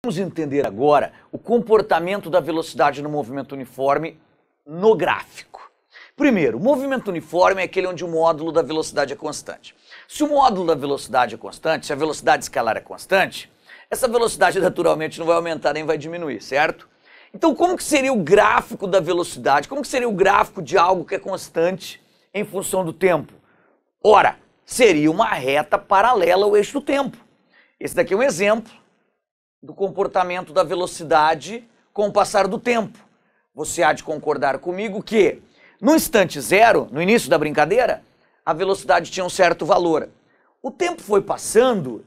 Vamos entender agora o comportamento da velocidade no movimento uniforme no gráfico. Primeiro, o movimento uniforme é aquele onde o módulo da velocidade é constante. Se o módulo da velocidade é constante, se a velocidade escalar é constante, essa velocidade naturalmente não vai aumentar nem vai diminuir, certo? Então como que seria o gráfico da velocidade? Como que seria o gráfico de algo que é constante em função do tempo? Ora, seria uma reta paralela ao eixo do tempo. Esse daqui é um exemplo do comportamento da velocidade com o passar do tempo. Você há de concordar comigo que, no instante zero, no início da brincadeira, a velocidade tinha um certo valor. O tempo foi passando,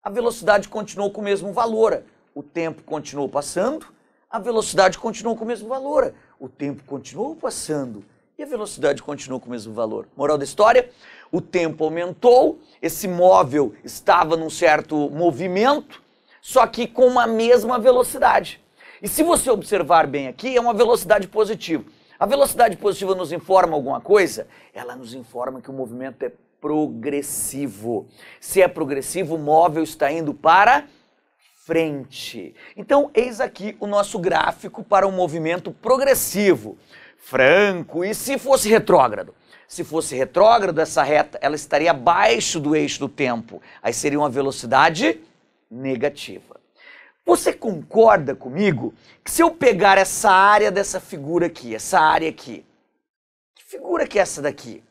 a velocidade continuou com o mesmo valor. O tempo continuou passando, a velocidade continuou com o mesmo valor. O tempo continuou passando e a velocidade continuou com o mesmo valor. Moral da história? O tempo aumentou, esse móvel estava num certo movimento, só que com uma mesma velocidade. E se você observar bem aqui, é uma velocidade positiva. A velocidade positiva nos informa alguma coisa? Ela nos informa que o movimento é progressivo. Se é progressivo, o móvel está indo para frente. Então, eis aqui o nosso gráfico para um movimento progressivo. Franco, e se fosse retrógrado? Se fosse retrógrado, essa reta ela estaria abaixo do eixo do tempo. Aí seria uma velocidade negativa. Você concorda comigo que se eu pegar essa área dessa figura aqui, essa área aqui, que figura que é essa daqui?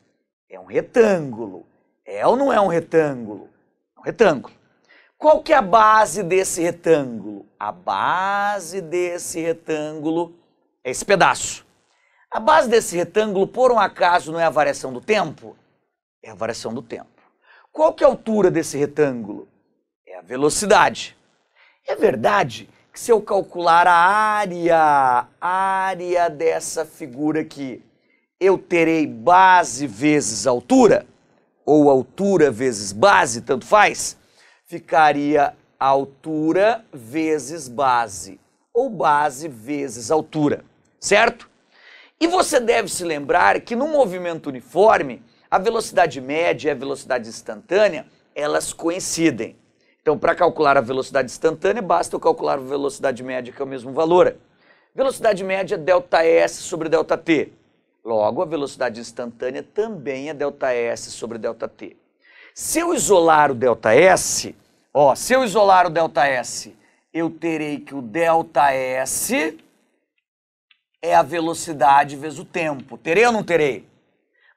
É um retângulo. É ou não é um retângulo? É um retângulo. Qual que é a base desse retângulo? A base desse retângulo é esse pedaço. A base desse retângulo, por um acaso, não é a variação do tempo? É a variação do tempo. Qual que é a altura desse retângulo? É a velocidade. É verdade que se eu calcular a área dessa figura aqui, eu terei base vezes altura, ou altura vezes base, tanto faz, ficaria altura vezes base, ou base vezes altura, certo? E você deve se lembrar que no movimento uniforme, a velocidade média e a velocidade instantânea, elas coincidem. Então, para calcular a velocidade instantânea, basta eu calcular a velocidade média, que é o mesmo valor. Velocidade média é ΔS sobre ΔT. Logo, a velocidade instantânea também é ΔS sobre ΔT. Se eu isolar o ΔS, eu terei que o ΔS é a velocidade vezes o tempo. Terei ou não terei?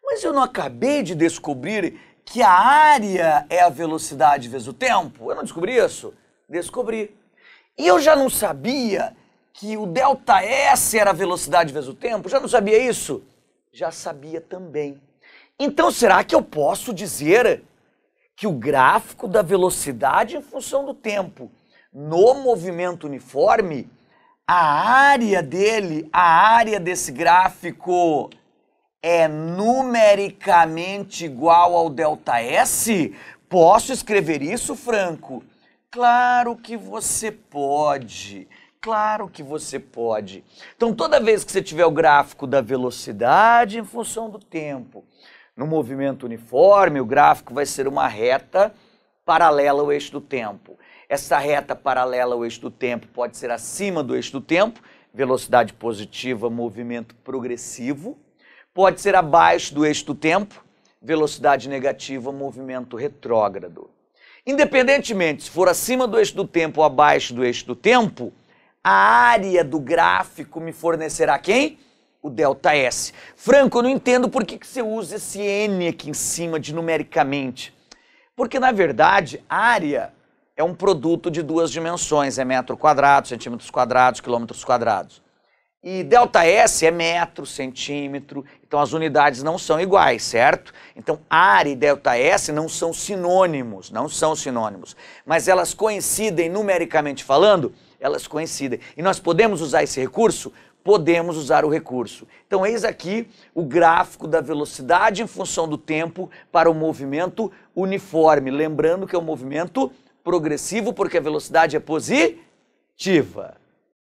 Mas eu não acabei de descobrir que a área é a velocidade vezes o tempo? Eu não descobri isso? Descobri. E eu já não sabia que o ΔS era a velocidade vezes o tempo? Já não sabia isso? Já sabia também. Então será que eu posso dizer que o gráfico da velocidade em função do tempo no movimento uniforme, a área dele, a área desse gráfico é numericamente igual ao ΔS? Posso escrever isso, Franco? Claro que você pode. Claro que você pode. Então, toda vez que você tiver o gráfico da velocidade em função do tempo, no movimento uniforme, o gráfico vai ser uma reta paralela ao eixo do tempo. Essa reta paralela ao eixo do tempo pode ser acima do eixo do tempo, velocidade positiva, movimento progressivo. Pode ser abaixo do eixo do tempo, velocidade negativa, movimento retrógrado. Independentemente se for acima do eixo do tempo ou abaixo do eixo do tempo, a área do gráfico me fornecerá quem? O ΔS. Franco, eu não entendo por que você usa esse N aqui em cima de numericamente. Porque, na verdade, área é um produto de duas dimensões, é metro quadrado, centímetros quadrados, quilômetros quadrados. E ΔS é metro, centímetro, então as unidades não são iguais, certo? Então área e ΔS não são sinônimos, mas elas coincidem numericamente falando, elas coincidem. E nós podemos usar esse recurso? Podemos usar o recurso. Então eis aqui o gráfico da velocidade em função do tempo para o movimento uniforme, lembrando que é um movimento progressivo porque a velocidade é positiva.